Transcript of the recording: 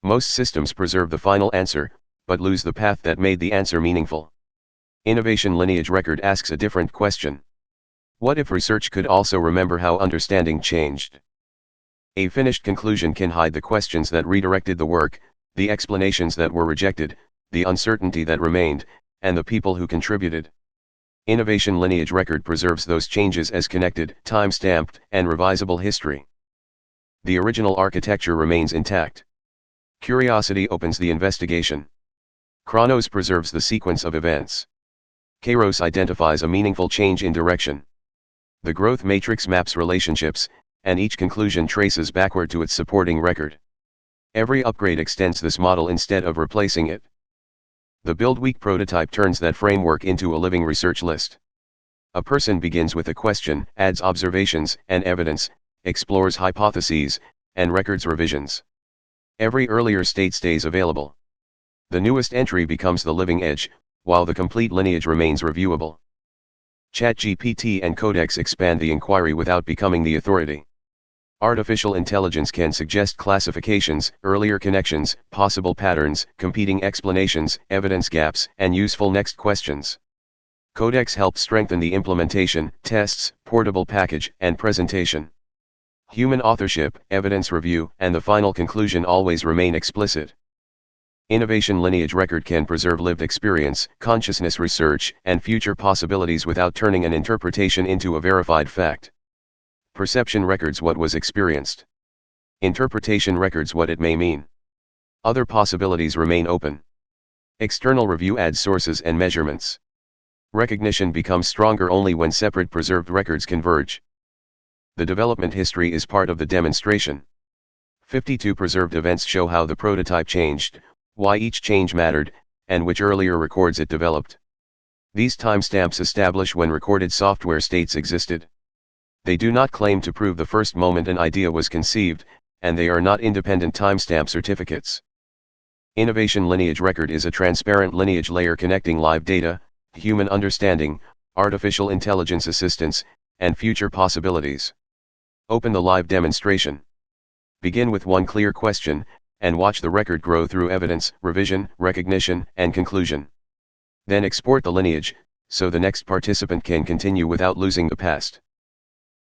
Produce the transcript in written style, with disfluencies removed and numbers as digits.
Most systems preserve the final answer, but lose the path that made the answer meaningful. Innovation Lineage Record asks a different question. What if research could also remember how understanding changed? A finished conclusion can hide the questions that redirected the work, the explanations that were rejected, the uncertainty that remained, and the people who contributed. Innovation Lineage Record preserves those changes as connected, time-stamped, and revisable history. The original architecture remains intact. Curiosity opens the investigation. Chronos preserves the sequence of events. Kairos identifies a meaningful change in direction. The growth matrix maps relationships, and each conclusion traces backward to its supporting record. Every upgrade extends this model instead of replacing it. The Build Week prototype turns that framework into a living research list. A person begins with a question, adds observations and evidence, explores hypotheses, and records revisions. Every earlier state stays available. The newest entry becomes the living edge, while the complete lineage remains reviewable. ChatGPT and Codex expand the inquiry without becoming the authority. Artificial intelligence can suggest classifications, earlier connections, possible patterns, competing explanations, evidence gaps, and useful next questions. Codex helps strengthen the implementation, tests, portable package, and presentation. Human authorship, evidence review, and the final conclusion always remain explicit. Innovation Lineage Record can preserve lived experience, consciousness research, and future possibilities without turning an interpretation into a verified fact. Perception records what was experienced. Interpretation records what it may mean. Other possibilities remain open. External review adds sources and measurements. Recognition becomes stronger only when separate preserved records converge. The development history is part of the demonstration. 52 preserved events show how the prototype changed, why each change mattered, and which earlier records it developed. These timestamps establish when recorded software states existed. They do not claim to prove the first moment an idea was conceived, and they are not independent timestamp certificates. Innovation Lineage Record is a transparent lineage layer connecting live data, human understanding, artificial intelligence assistance, and future possibilities. Open the live demonstration. Begin with one clear question, and watch the record grow through evidence, revision, recognition, and conclusion. Then export the lineage, so the next participant can continue without losing the past.